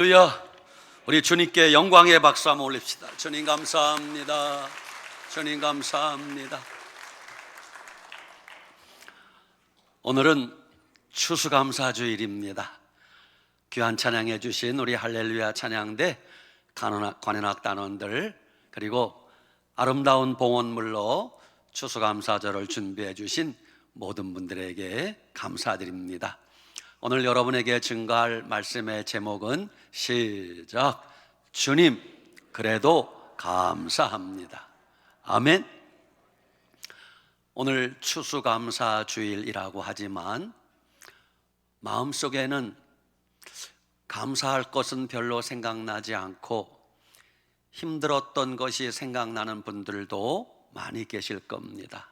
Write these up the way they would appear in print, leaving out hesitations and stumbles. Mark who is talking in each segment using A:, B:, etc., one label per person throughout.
A: 할렐루야. 우리 주님께 영광의 박수 한번 올립시다. 주님 감사합니다. 주님 감사합니다. 오늘은 추수감사주일입니다. 귀한 찬양해 주신 우리 할렐루야 찬양대 관현악 단원들, 그리고 아름다운 봉헌물로 추수감사절을 준비해 주신 모든 분들에게 감사드립니다. 오늘 여러분에게 증거할 말씀의 제목은 시작, 주님 그래도 감사합니다. 아멘. 오늘 추수감사주일이라고 하지만 마음속에는 감사할 것은 별로 생각나지 않고 힘들었던 것이 생각나는 분들도 많이 계실 겁니다.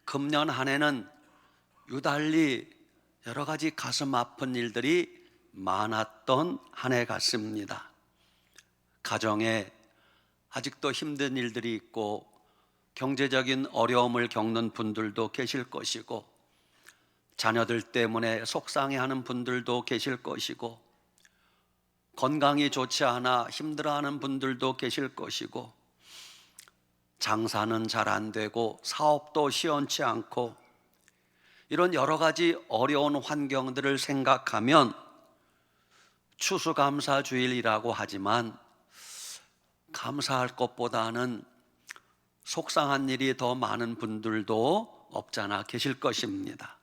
A: 금년 한 해는 유달리 여러 가지 가슴 아픈 일들이 많았던 한 해 같습니다. 가정에 아직도 힘든 일들이 있고 경제적인 어려움을 겪는 분들도 계실 것이고, 자녀들 때문에 속상해하는 분들도 계실 것이고, 건강이 좋지 않아 힘들어하는 분들도 계실 것이고, 장사는 잘 안 되고 사업도 시원치 않고, 이런 여러 가지 어려운 환경들을 생각하면 추수감사주일이라고 하지만 감사할 것보다는 속상한 일이 더 많은 분들도 없잖아 계실 것입니다.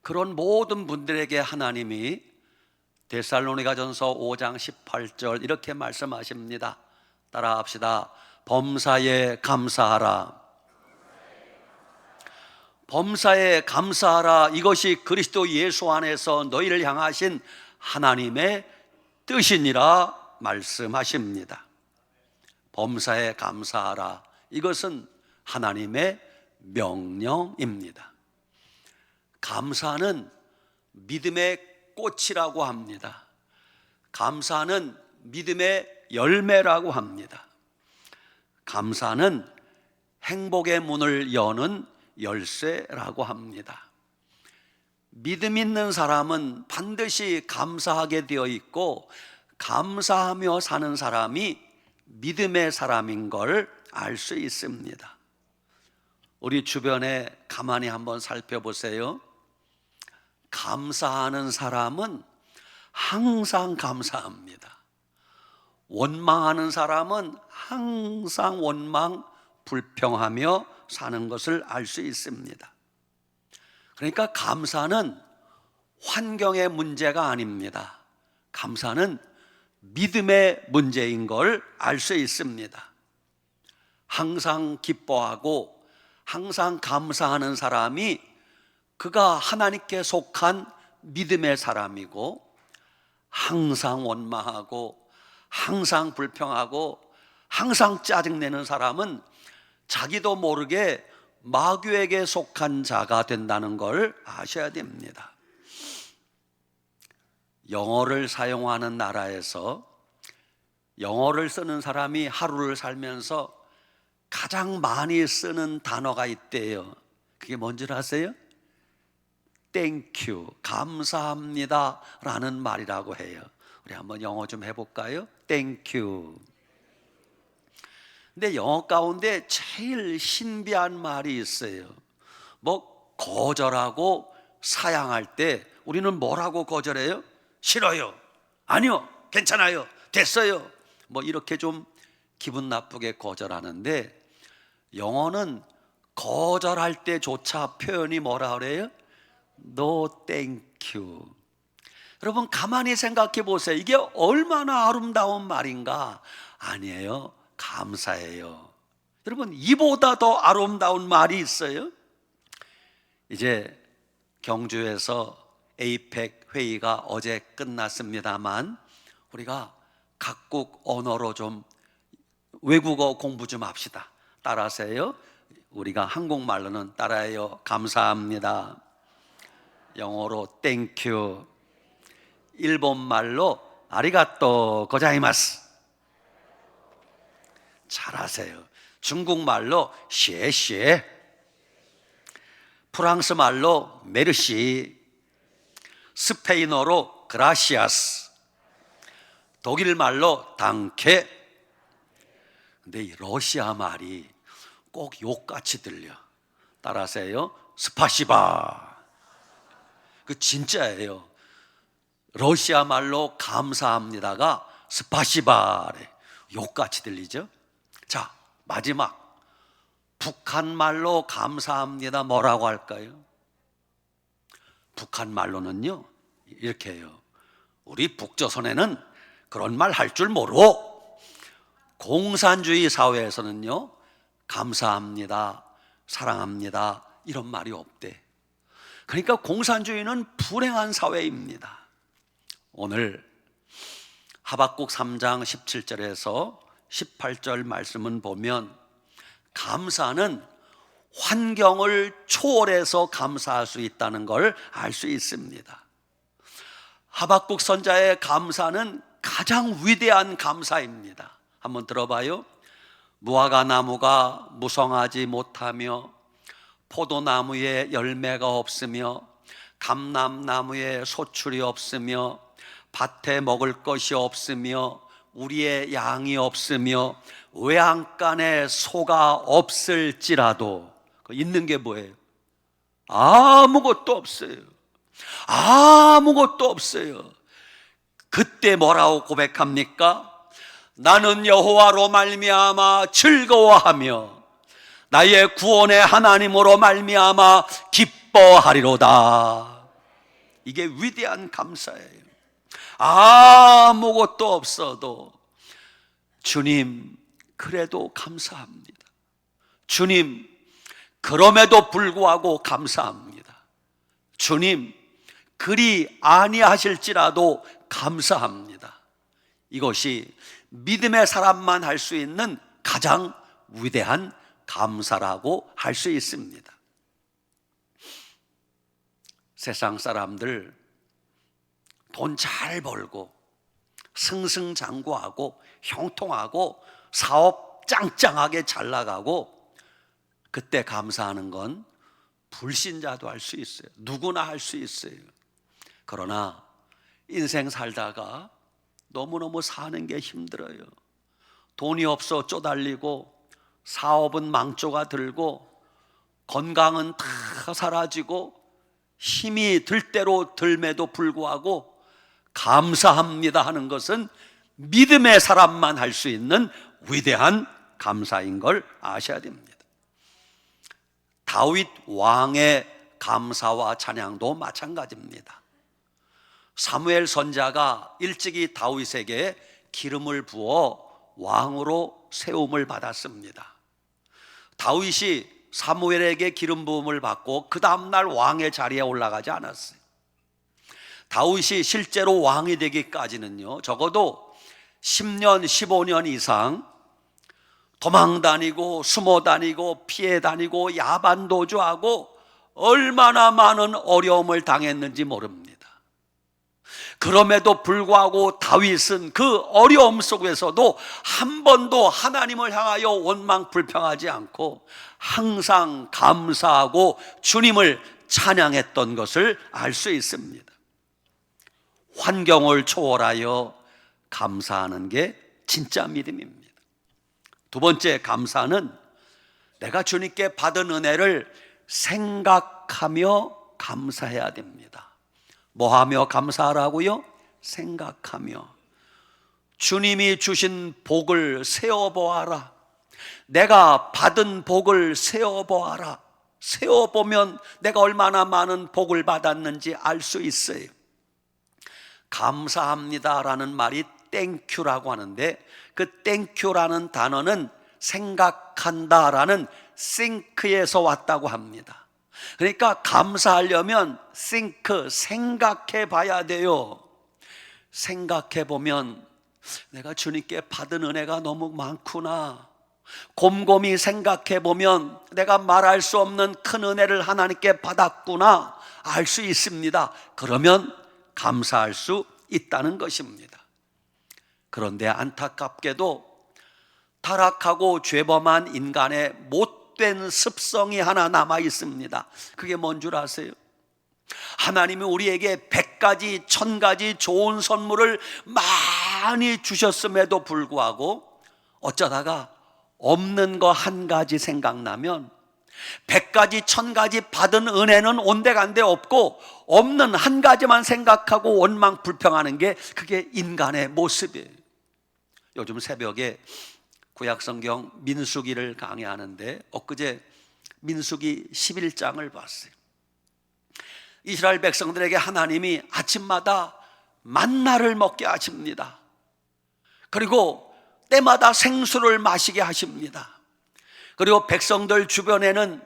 A: 그런 모든 분들에게 하나님이 데살로니가전서 5장 18절 이렇게 말씀하십니다. 따라합시다. 범사에 감사하라. 범사에 감사하라. 이것이 그리스도 예수 안에서 너희를 향하신 하나님의 뜻이니라 말씀하십니다. 범사에 감사하라. 이것은 하나님의 명령입니다. 감사는 믿음의 꽃이라고 합니다. 감사는 믿음의 열매라고 합니다. 감사는 행복의 문을 여는 열쇠라고 합니다. 믿음 있는 사람은 반드시 감사하게 되어 있고, 감사하며 사는 사람이 믿음의 사람인 걸 알 수 있습니다. 우리 주변에 가만히 한번 살펴보세요. 감사하는 사람은 항상 감사합니다. 원망하는 사람은 항상 원망, 불평하며 사는 것을 알 수 있습니다. 그러니까 감사는 환경의 문제가 아닙니다. 감사는 믿음의 문제인 걸 알 수 있습니다. 항상 기뻐하고 항상 감사하는 사람이 그가 하나님께 속한 믿음의 사람이고, 항상 원망하고 항상 불평하고 항상 짜증내는 사람은 자기도 모르게 마귀에게 속한 자가 된다는 걸 아셔야 됩니다. 영어를 사용하는 나라에서 영어를 쓰는 사람이 하루를 살면서 가장 많이 쓰는 단어가 있대요. 그게 뭔지 아세요? Thank you, 감사합니다 라는 말이라고 해요. 우리 한번 영어 좀 해볼까요? Thank you. 근데 영어 가운데 제일 신비한 말이 있어요. 뭐 거절하고 사양할 때 우리는 뭐라고 거절해요? 싫어요, 아니요, 괜찮아요, 됐어요, 뭐 이렇게 좀 기분 나쁘게 거절하는데, 영어는 거절할 때조차 표현이 뭐라 그래요? No thank you. 여러분 가만히 생각해 보세요. 이게 얼마나 아름다운 말인가. 아니에요, 감사해요. 여러분 이보다 더 아름다운 말이 있어요? 이제 경주에서 에이펙 회의가 어제 끝났습니다만, 우리가 각국 언어로 좀 외국어 공부 좀 합시다. 따라하세요. 우리가 한국말로는 따라해요. 감사합니다. 영어로 땡큐, 일본말로 아리가또 고자이마스. 잘하세요. 중국말로 셰셰, 프랑스 말로 메르시, 스페인어로 그라시아스, 독일 말로 당케. 근데 이 러시아 말이 꼭 욕같이 들려. 따라하세요. 스파시바. 그 진짜예요. 러시아 말로 감사합니다가 스파시바래. 욕같이 들리죠? 자, 마지막 북한 말로 감사합니다 뭐라고 할까요? 북한 말로는요 이렇게 해요. 우리 북조선에는 그런 말 할 줄 모르고, 공산주의 사회에서는요 감사합니다, 사랑합니다 이런 말이 없대. 그러니까 공산주의는 불행한 사회입니다. 오늘 하박국 3장 17절에서 18절 말씀은 보면 감사는 환경을 초월해서 감사할 수 있다는 걸 알 수 있습니다. 하박국 선자의 감사는 가장 위대한 감사입니다. 한번 들어봐요. 무화과 나무가 무성하지 못하며 포도나무에 열매가 없으며 감람나무에 소출이 없으며 밭에 먹을 것이 없으며 우리의 양이 없으며 외양간에 소가 없을지라도, 있는 게 뭐예요? 아무것도 없어요. 아무것도 없어요. 그때 뭐라고 고백합니까? 나는 여호와로 말미암아 즐거워하며 나의 구원의 하나님으로 말미암아 기뻐하리로다. 이게 위대한 감사예요. 아무것도 없어도 주님 그래도 감사합니다. 주님 그럼에도 불구하고 감사합니다. 주님 그리 아니하실지라도 감사합니다. 이것이 믿음의 사람만 할 수 있는 가장 위대한 감사라고 할 수 있습니다. 세상 사람들 돈 잘 벌고 승승장구하고 형통하고 사업 짱짱하게 잘 나가고, 그때 감사하는 건 불신자도 할 수 있어요. 누구나 할 수 있어요. 그러나 인생 살다가 너무너무 사는 게 힘들어요. 돈이 없어 쪼달리고 사업은 망조가 들고 건강은 다 사라지고 힘이 들 대로 들매도 불구하고 감사합니다 하는 것은 믿음의 사람만 할 수 있는 위대한 감사인 걸 아셔야 됩니다. 다윗 왕의 감사와 찬양도 마찬가지입니다. 사무엘 선지자가 일찍이 다윗에게 기름을 부어 왕으로 세움을 받았습니다. 다윗이 사무엘에게 기름 부음을 받고 그 다음날 왕의 자리에 올라가지 않았어요. 다윗이 실제로 왕이 되기까지는요 적어도 10년 15년 이상 도망다니고 숨어다니고 피해다니고 야반도주하고 얼마나 많은 어려움을 당했는지 모릅니다. 그럼에도 불구하고 다윗은 그 어려움 속에서도 한 번도 하나님을 향하여 원망 불평하지 않고 항상 감사하고 주님을 찬양했던 것을 알 수 있습니다. 환경을 초월하여 감사하는 게 진짜 믿음입니다. 두 번째 감사는 내가 주님께 받은 은혜를 생각하며 감사해야 됩니다. 뭐 하며 감사하라고요? 생각하며. 주님이 주신 복을 세어보아라. 내가 받은 복을 세어보아라. 세어보면 내가 얼마나 많은 복을 받았는지 알 수 있어요. 감사합니다라는 말이 땡큐라고 하는데, 그 땡큐라는 단어는 생각한다라는 think에서 왔다고 합니다. 그러니까 감사하려면 think, 생각해 봐야 돼요. 생각해 보면 내가 주님께 받은 은혜가 너무 많구나. 곰곰이 생각해 보면 내가 말할 수 없는 큰 은혜를 하나님께 받았구나 알 수 있습니다. 그러면 감사할 수 있다는 것입니다. 그런데 안타깝게도 타락하고 죄범한 인간의 못된 습성이 하나 남아 있습니다. 그게 뭔 줄 아세요? 하나님이 우리에게 100가지, 1000가지 좋은 선물을 많이 주셨음에도 불구하고 어쩌다가 없는 거 한 가지 생각나면 100가지, 1000가지 받은 은혜는 온데간데 없고 없는 한 가지만 생각하고 원망 불평하는 게 그게 인간의 모습이에요. 요즘 새벽에 구약성경 민수기를 강의하는데 엊그제 민수기 11장을 봤어요. 이스라엘 백성들에게 하나님이 아침마다 만나를 먹게 하십니다. 그리고 때마다 생수를 마시게 하십니다. 그리고 백성들 주변에는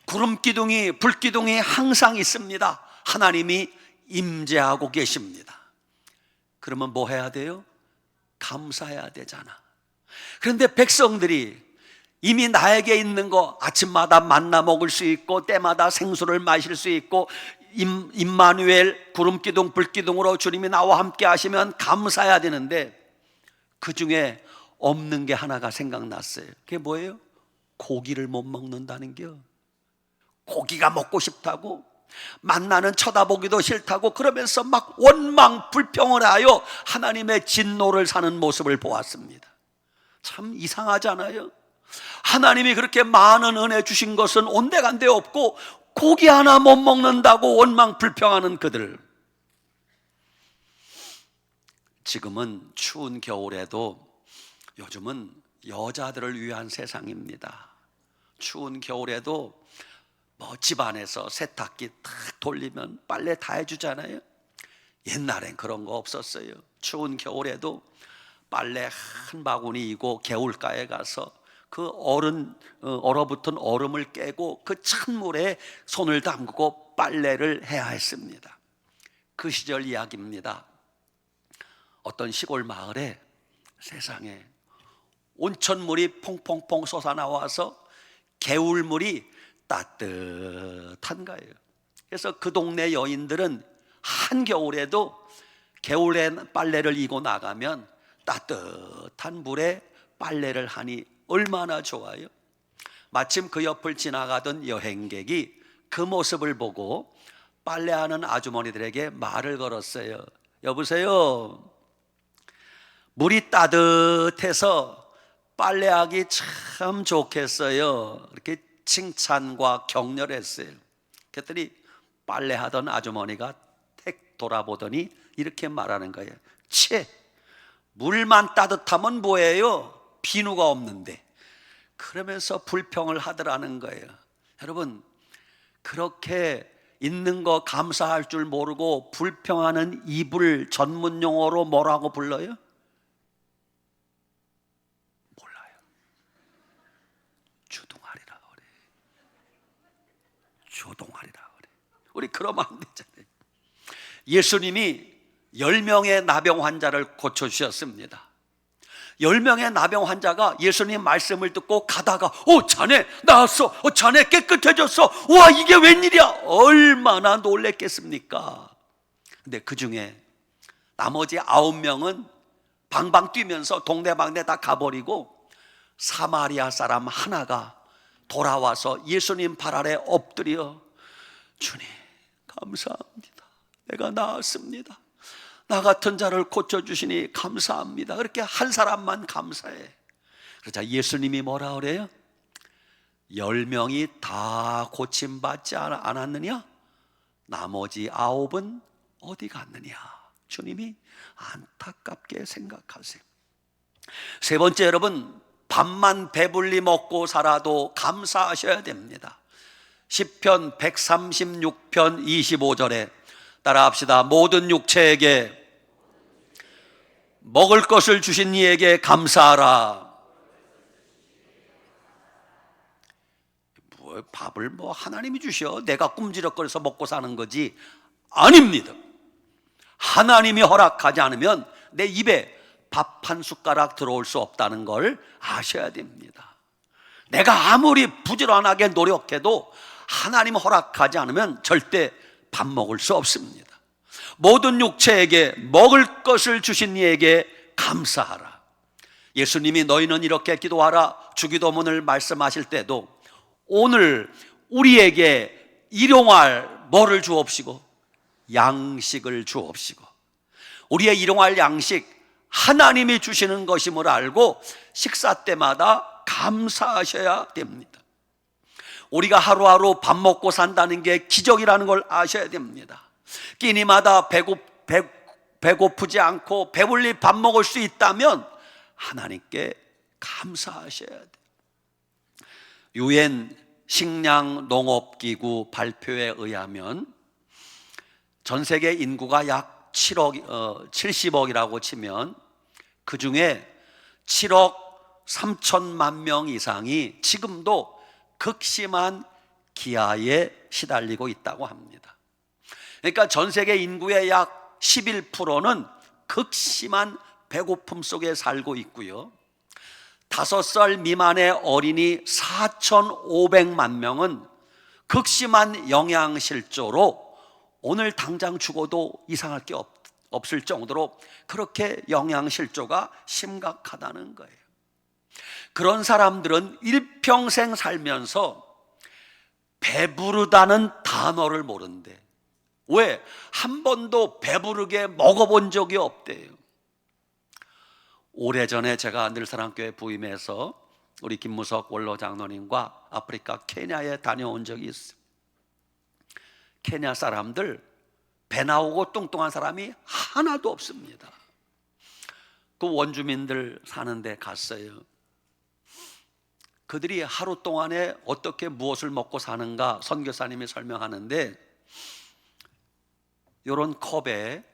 A: 구름기둥이, 불기둥이 항상 있습니다. 하나님이 임재하고 계십니다. 그러면 뭐 해야 돼요? 감사해야 되잖아. 그런데 백성들이 이미 나에게 있는 거 아침마다 만나 먹을 수 있고 때마다 생수를 마실 수 있고 임마누엘 구름기둥 불기둥으로 주님이 나와 함께 하시면 감사해야 되는데 그 중에 없는 게 하나가 생각났어요. 그게 뭐예요? 고기를 못 먹는다는 게. 고기가 먹고 싶다고, 만나는 쳐다보기도 싫다고 그러면서 막 원망 불평을 하여 하나님의 진노를 사는 모습을 보았습니다. 참 이상하잖아요. 하나님이 그렇게 많은 은혜 주신 것은 온데간데 없고 고기 하나 못 먹는다고 원망 불평하는 그들. 지금은 추운 겨울에도 요즘은 여자들을 위한 세상입니다. 추운 겨울에도 뭐 집안에서 세탁기 탁 돌리면 빨래 다 해주잖아요. 옛날엔 그런 거 없었어요. 추운 겨울에도 빨래 한 바구니이고 개울가에 가서 그 얼어붙은 얼음을 깨고 그 찬물에 손을 담그고 빨래를 해야 했습니다. 그 시절 이야기입니다. 어떤 시골 마을에 세상에 온천물이 퐁퐁퐁 솟아나와서 개울물이 따뜻한 거예요. 그래서 그 동네 여인들은 한겨울에도 개울에 빨래를 이고 나가면 따뜻한 물에 빨래를 하니 얼마나 좋아요. 마침 그 옆을 지나가던 여행객이 그 모습을 보고 빨래하는 아주머니들에게 말을 걸었어요. 여보세요, 물이 따뜻해서 빨래하기 참 좋겠어요. 이렇게 칭찬과 격려를 했어요. 그랬더니 빨래하던 아주머니가 택 돌아보더니 이렇게 말하는 거예요. 채, 물만 따뜻하면 뭐예요? 비누가 없는데. 그러면서 불평을 하더라는 거예요. 여러분, 그렇게 있는 거 감사할 줄 모르고 불평하는 이불 전문 용어로 뭐라고 불러요? 몰라요. 주둥아리라 그래. 주둥아리라 그래. 우리 그러면 안 되잖아요. 예수님이 10명의 나병 환자를 고쳐주셨습니다. 10명의 나병 환자가 예수님 말씀을 듣고 가다가 자네 나았어, 자네 깨끗해졌어, 와 이게 웬일이야, 얼마나 놀랬겠습니까? 근데 그 중에 나머지 9명은 방방 뛰면서 동네방네 다 가버리고 사마리아 사람 하나가 돌아와서 예수님 발 아래 엎드려 주님 감사합니다, 내가 나았습니다, 나 같은 자를 고쳐주시니 감사합니다. 그렇게 한 사람만 감사해. 그러자 예수님이 뭐라 그래요? 10명이 다 고침받지 않았느냐? 나머지 9은 어디 갔느냐? 주님이 안타깝게 생각하세요. 세 번째, 여러분, 밥만 배불리 먹고 살아도 감사하셔야 됩니다. 시편 136편 25절에 따라합시다. 모든 육체에게 먹을 것을 주신 이에게 감사하라. 밥을 하나님이 주셔 내가 꿈지럭거려서 먹고 사는 거지? 아닙니다. 하나님이 허락하지 않으면 내 입에 밥 한 숟가락 들어올 수 없다는 걸 아셔야 됩니다. 내가 아무리 부지런하게 노력해도 하나님 허락하지 않으면 절대 밥 먹을 수 없습니다. 모든 육체에게 먹을 것을 주신 이에게 감사하라. 예수님이 너희는 이렇게 기도하라 주기도문을 말씀하실 때도 오늘 우리에게 일용할 뭐를 주옵시고? 양식을 주옵시고. 우리의 일용할 양식 하나님이 주시는 것임을 알고 식사 때마다 감사하셔야 됩니다. 우리가 하루하루 밥 먹고 산다는 게 기적이라는 걸 아셔야 됩니다. 끼니마다 배고프지 않고 배불리 밥 먹을 수 있다면 하나님께 감사하셔야 돼요. 유엔 식량농업기구 발표에 의하면 전 세계 인구가 약 70억이라고 치면 그 중에 7억 3천만 명 이상이 지금도 극심한 기아에 시달리고 있다고 합니다. 그러니까 전 세계 인구의 약 11%는 극심한 배고픔 속에 살고 있고요, 5살 미만의 어린이 4,500만 명은 극심한 영양실조로 오늘 당장 죽어도 이상할 게 없을 정도로 그렇게 영양실조가 심각하다는 거예요. 그런 사람들은 일평생 살면서 배부르다는 단어를 모른대. 왜? 한 번도 배부르게 먹어본 적이 없대요. 오래전에 제가 늘사랑교회 부임해서 우리 김무석 원로 장로님과 아프리카 케냐에 다녀온 적이 있어요. 케냐 사람들 배 나오고 뚱뚱한 사람이 하나도 없습니다. 그 원주민들 사는 데 갔어요. 그들이 하루 동안에 어떻게 무엇을 먹고 사는가 선교사님이 설명하는데, 이런 컵에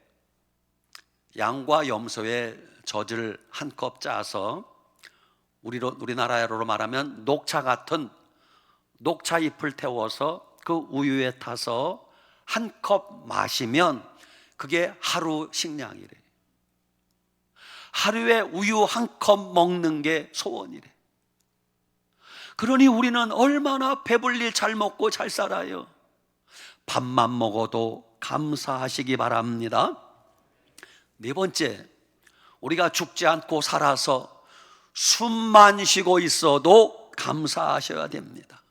A: 양과 염소의 젖을 한 컵 짜서 우리나라로 말하면 녹차 같은 녹차 잎을 태워서 그 우유에 타서 한 컵 마시면 그게 하루 식량이래. 하루에 우유 한 컵 먹는 게 소원이래. 그러니 우리는 얼마나 배불리 잘 먹고 잘 살아요. 밥만 먹어도 감사하시기 바랍니다. 네 번째, 우리가 죽지 않고 살아서 숨만 쉬고 있어도 감사하셔야 됩니다.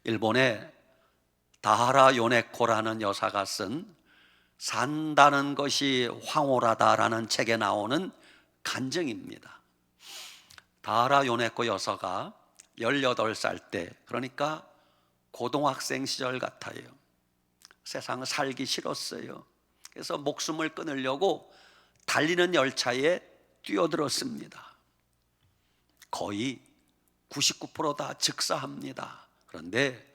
A: 일본의 다하라 요네코라는 여사가 쓴 산다는 것이 황홀하다라는 책에 나오는 간증입니다. 다하라 요네코 여사가 18살 때, 그러니까 고등학생 시절 같아요. 세상을 살기 싫었어요. 그래서 목숨을 끊으려고 달리는 열차에 뛰어들었습니다. 거의 99% 다 즉사합니다. 그런데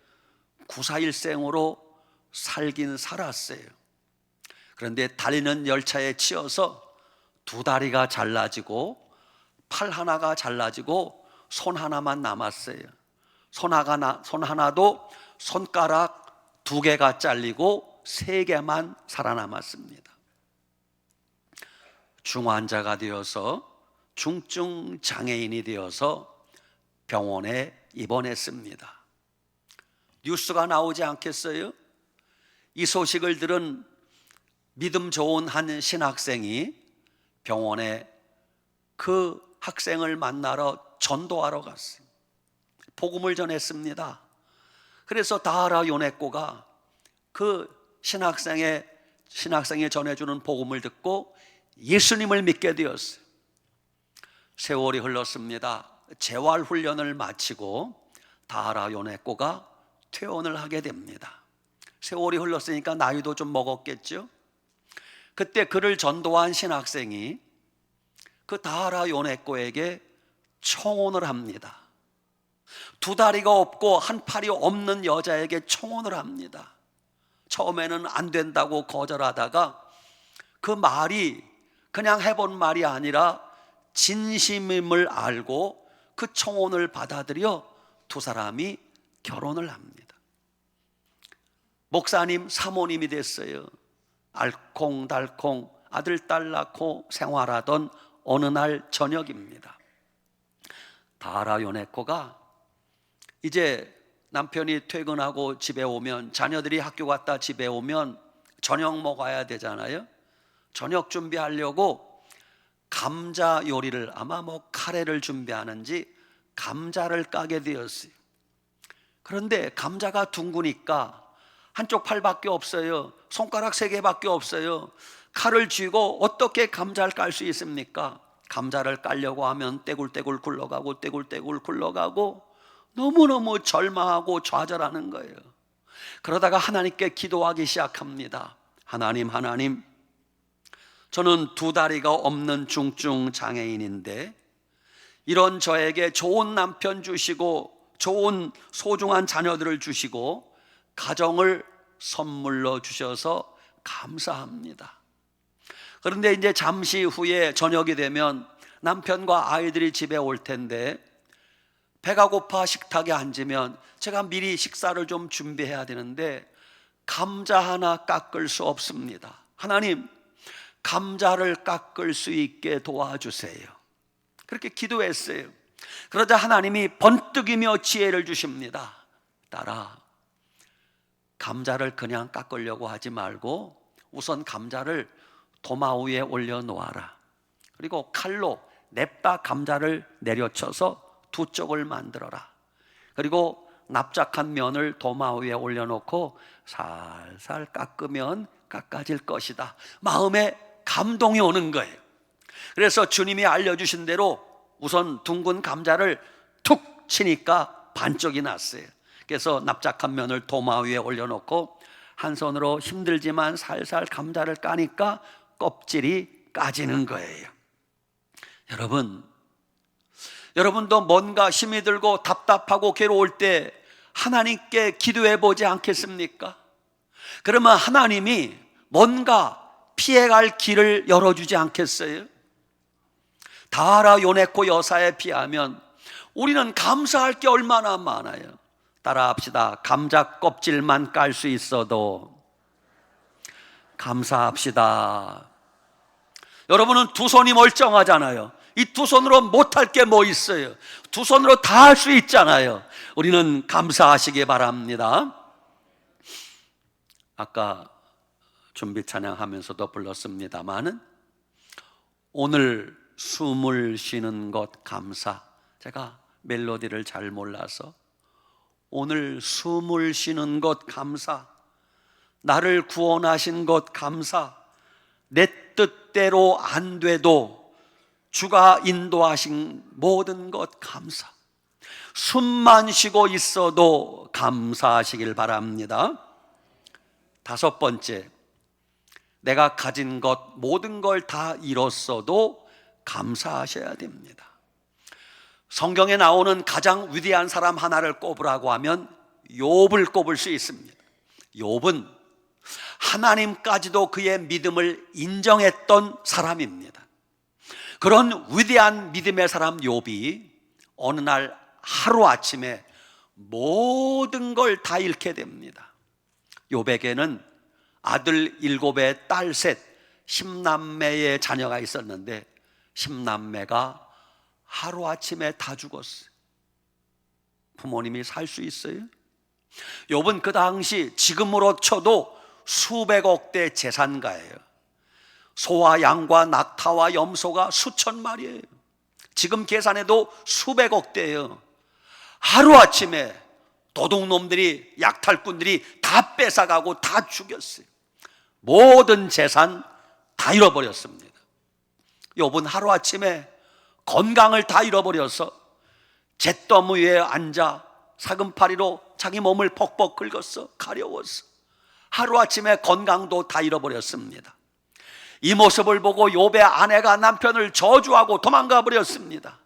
A: 941생으로 살긴 살았어요. 그런데 달리는 열차에 치여서 두 다리가 잘라지고 팔 하나가 잘라지고 손 하나만 남았어요. 손 하나도 손가락 2개가 잘리고 3개만 살아남았습니다. 중환자가 되어서 중증 장애인이 되어서 병원에 입원했습니다. 뉴스가 나오지 않겠어요? 이 소식을 들은 믿음 좋은 한 신학생이 병원에 그 학생을 만나러 전도하러 갔어요. 복음을 전했습니다. 그래서 다하라 요네코가 그 신학생이 전해주는 복음을 듣고 예수님을 믿게 되었어요. 세월이 흘렀습니다. 재활훈련을 마치고 다하라 요네코가 퇴원을 하게 됩니다. 세월이 흘렀으니까 나이도 좀 먹었겠죠. 그때 그를 전도한 신학생이 그 다하라 요네코에게 청혼을 합니다. 2다리가 없고 한 팔이 없는 여자에게 청혼을 합니다. 처음에는 안 된다고 거절하다가 그 말이 그냥 해본 말이 아니라 진심임을 알고 그 청혼을 받아들여 두 사람이 결혼을 합니다. 목사님, 사모님이 됐어요. 알콩달콩 아들, 딸 낳고 생활하던 어느 날 저녁입니다. 다하라 요네코가 이제 남편이 퇴근하고 집에 오면, 자녀들이 학교 갔다 집에 오면 저녁 먹어야 되잖아요. 저녁 준비하려고 감자 요리를, 아마 카레를 준비하는지 감자를 까게 되었어요. 그런데 감자가 둥그니까 한쪽 팔밖에 없어요. 손가락 3개밖에 없어요. 칼을 쥐고 어떻게 감자를 깔 수 있습니까? 감자를 깔려고 하면 떼굴떼굴 굴러가고 떼굴떼굴 굴러가고 너무너무 절망하고 좌절하는 거예요. 그러다가 하나님께 기도하기 시작합니다. 하나님, 저는 2다리가 없는 중증 장애인인데 이런 저에게 좋은 남편 주시고 좋은 소중한 자녀들을 주시고 가정을 선물로 주셔서 감사합니다. 그런데 이제 잠시 후에 저녁이 되면 남편과 아이들이 집에 올 텐데 배가 고파 식탁에 앉으면 제가 미리 식사를 좀 준비해야 되는데 감자 하나 깎을 수 없습니다. 하나님, 감자를 깎을 수 있게 도와주세요. 그렇게 기도했어요. 그러자 하나님이 번뜩이며 지혜를 주십니다. 딸아, 감자를 그냥 깎으려고 하지 말고 우선 감자를 도마 위에 올려놓아라. 그리고 칼로 냅다 감자를 내려쳐서 2쪽을 만들어라. 그리고 납작한 면을 도마 위에 올려놓고 살살 깎으면 깎아질 것이다. 마음에 감동이 오는 거예요. 그래서 주님이 알려주신 대로 우선 둥근 감자를 툭 치니까 반쪽이 났어요. 그래서 납작한 면을 도마 위에 올려놓고 한 손으로 힘들지만 살살 감자를 까니까 껍질이 까지는 거예요. 여러분도 뭔가 힘이 들고 답답하고 괴로울 때 하나님께 기도해 보지 않겠습니까? 그러면 하나님이 뭔가 피해갈 길을 열어주지 않겠어요? 다하라 요네코 여사에 비하면 우리는 감사할 게 얼마나 많아요. 따라합시다. 감자 껍질만 깔 수 있어도 감사합시다. 여러분은 2손이 멀쩡하잖아요. 이 2손으로 못할 게 뭐 있어요? 2손으로 다 할 수 있잖아요. 우리는 감사하시기 바랍니다. 아까 준비 찬양하면서도 불렀습니다마는 오늘 숨을 쉬는 것 감사. 제가 멜로디를 잘 몰라서 오늘 숨을 쉬는 것 감사. 나를 구원하신 것 감사. 내 뜻대로 안 돼도 주가 인도하신 모든 것 감사. 숨만 쉬고 있어도 감사하시길 바랍니다. 5번째, 내가 가진 것 모든 걸 다 잃었어도 감사하셔야 됩니다. 성경에 나오는 가장 위대한 사람 하나를 꼽으라고 하면 욥을 꼽을 수 있습니다. 욥은 하나님까지도 그의 믿음을 인정했던 사람입니다. 그런 위대한 믿음의 사람 욥이 어느 날 하루아침에 모든 걸 다 잃게 됩니다. 욥에게는 아들 7에 딸 3, 10남매의 자녀가 있었는데 10남매가 하루아침에 다 죽었어요. 부모님이 살 수 있어요? 욥은 그 당시 지금으로 쳐도 수백억대 재산가예요. 소와 양과 낙타와 염소가 수천 마리예요. 지금 계산해도 수백억대예요. 하루아침에 도둑놈들이, 약탈꾼들이 다 뺏어가고 다 죽였어요. 모든 재산 다 잃어버렸습니다. 욥은 하루아침에 건강을 다 잃어버려서 잿더미 위에 앉아 사금파리로 자기 몸을 벅벅 긁었어. 가려웠어. 하루아침에 건강도 다 잃어버렸습니다. 이 모습을 보고 욥의 아내가 남편을 저주하고 도망가 버렸습니다.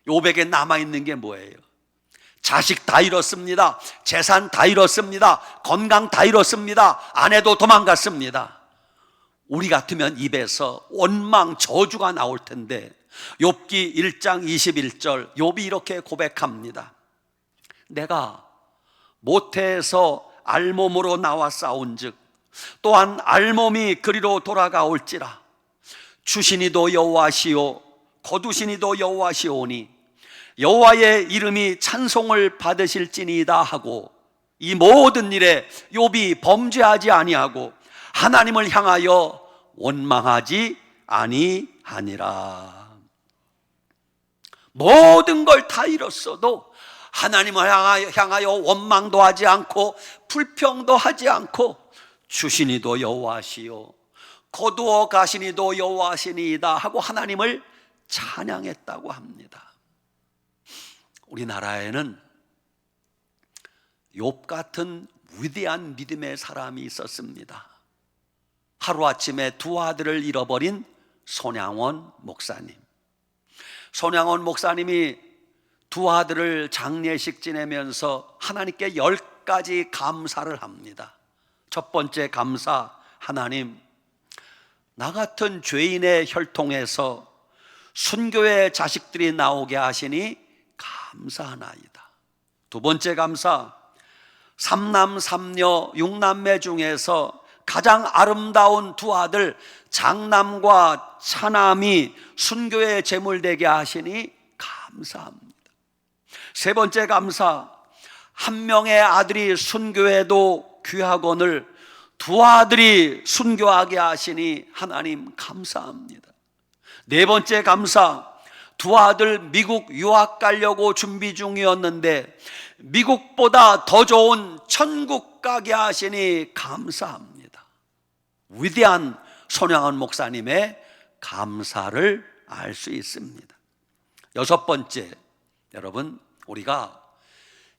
A: 욥에게 남아있는 게 뭐예요? 자식 다 잃었습니다. 재산 다 잃었습니다. 건강 다 잃었습니다. 아내도 도망갔습니다. 우리 같으면 입에서 원망 저주가 나올 텐데 욥기 1장 21절 욥이 이렇게 고백합니다. 내가 모태에서 알몸으로 나와 싸운즉 또한 알몸이 그리로 돌아가올지라. 주시니도 여호와시오 거두시니도 여호와시오니 여호와의 이름이 찬송을 받으실지니이다 하고 이 모든 일에 욥이 범죄하지 아니하고 하나님을 향하여 원망하지 아니하니라. 모든 걸 다 잃었어도 하나님을 향하여 원망도 하지 않고 불평도 하지 않고 주시니도 여호와시요 거두어 가시니도 여호와시니이다 하고 하나님을 찬양했다고 합니다. 우리나라에는 욥 같은 위대한 믿음의 사람이 있었습니다. 하루아침에 두 아들을 잃어버린 손양원 목사님. 손양원 목사님이 두 아들을 장례식 지내면서 하나님께 10가지 감사를 합니다. 첫 번째 감사, 하나님, 나 같은 죄인의 혈통에서 순교의 자식들이 나오게 하시니 감사하나이다. 두 번째 감사, 삼남 삼녀 6남매 중에서 가장 아름다운 두 아들 장남과 차남이 순교의 제물 되게 하시니 감사합니다. 세 번째 감사, 한 명의 아들이 순교해도 귀하거늘 두 아들이 순교하게 하시니 하나님 감사합니다. 네 번째 감사, 두 아들 미국 유학 가려고 준비 중이었는데 미국보다 더 좋은 천국 가게 하시니 감사합니다. 위대한 손양원 목사님의 감사를 알 수 있습니다. 여섯 번째, 여러분, 우리가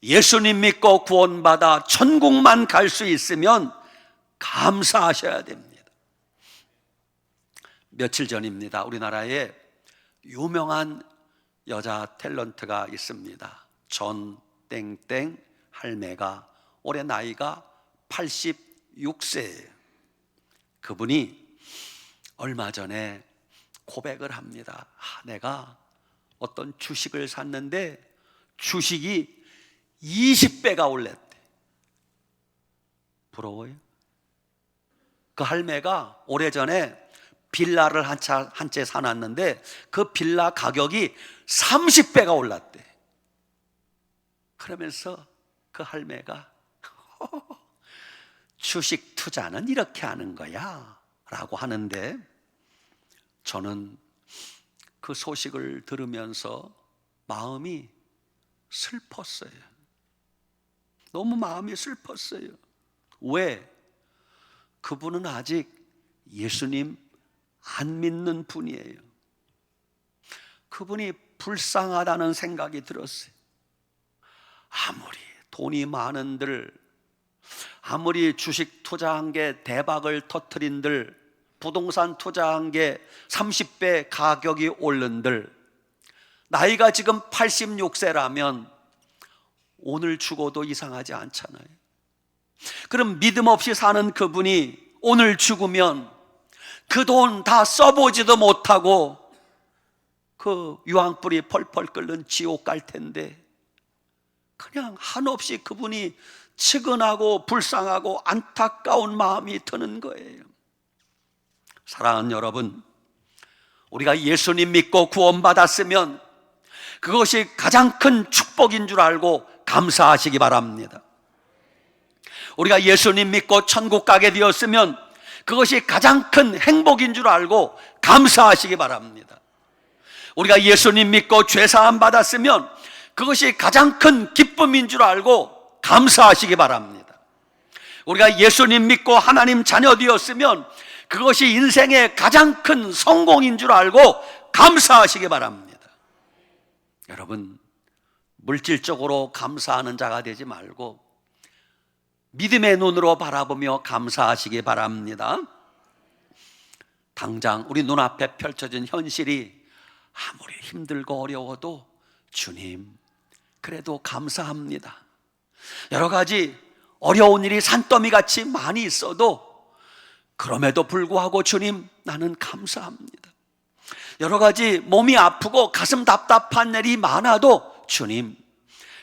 A: 예수님 믿고 구원받아 천국만 갈 수 있으면 감사하셔야 됩니다. 며칠 전입니다. 우리나라에 유명한 여자 탤런트가 있습니다. 전 땡땡 할매가 올해 나이가 86세예요. 그분이 얼마 전에 고백을 합니다. 내가 어떤 주식을 샀는데 주식이 20배가 올랐대. 부러워요? 그 할매가 오래전에 빌라를 한 채 사놨는데 그 빌라 가격이 30배가 올랐대. 그러면서 그 할매가 주식 투자는 이렇게 하는 거야 라고 하는데, 저는 그 소식을 들으면서 마음이 슬펐어요. 너무 마음이 슬펐어요. 왜? 그분은 아직 예수님 안 믿는 분이에요. 그분이 불쌍하다는 생각이 들었어요. 아무리 돈이 많은들, 아무리 주식 투자한 게 대박을 터뜨린들, 부동산 투자한 게 30배 가격이 오른들, 나이가 지금 86세라면 오늘 죽어도 이상하지 않잖아요. 그럼 믿음 없이 사는 그분이 오늘 죽으면 그 돈 다 써보지도 못하고 그 유황불이 펄펄 끓는 지옥 갈 텐데, 그냥 한없이 그분이 측은하고 불쌍하고 안타까운 마음이 드는 거예요. 사랑하는 여러분, 우리가 예수님 믿고 구원받았으면 그것이 가장 큰 축복인 줄 알고 감사하시기 바랍니다. 우리가 예수님 믿고 천국 가게 되었으면 그것이 가장 큰 행복인 줄 알고 감사하시기 바랍니다. 우리가 예수님 믿고 죄사함 받았으면 그것이 가장 큰 기쁨인 줄 알고 감사하시기 바랍니다. 우리가 예수님 믿고 하나님 자녀 되었으면 그것이 인생의 가장 큰 성공인 줄 알고 감사하시기 바랍니다. 여러분, 물질적으로 감사하는 자가 되지 말고 믿음의 눈으로 바라보며 감사하시기 바랍니다. 당장 우리 눈앞에 펼쳐진 현실이 아무리 힘들고 어려워도 주님, 그래도 감사합니다. 여러 가지 어려운 일이 산더미같이 많이 있어도 그럼에도 불구하고 주님, 나는 감사합니다. 여러 가지 몸이 아프고 가슴 답답한 일이 많아도 주님,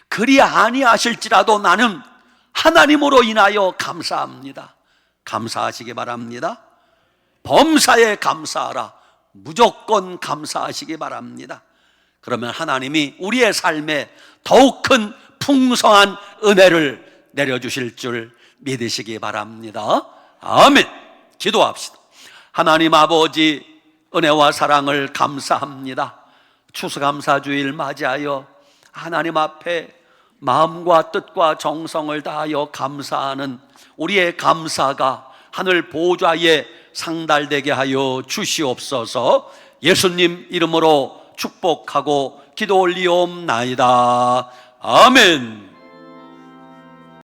A: 그리 아니하실지라도 나는 하나님으로 인하여 감사합니다. 감사하시기 바랍니다. 범사에 감사하라. 무조건 감사하시기 바랍니다. 그러면 하나님이 우리의 삶에 더욱 큰 풍성한 은혜를 내려주실 줄 믿으시기 바랍니다. 아멘. 기도합시다. 하나님 아버지, 은혜와 사랑을 감사합니다. 추수감사주일 맞이하여 하나님 앞에 마음과 뜻과 정성을 다하여 감사하는 우리의 감사가 하늘 보좌에 상달되게 하여 주시옵소서. 예수님 이름으로 축복하고 기도 올리옵나이다. 아멘.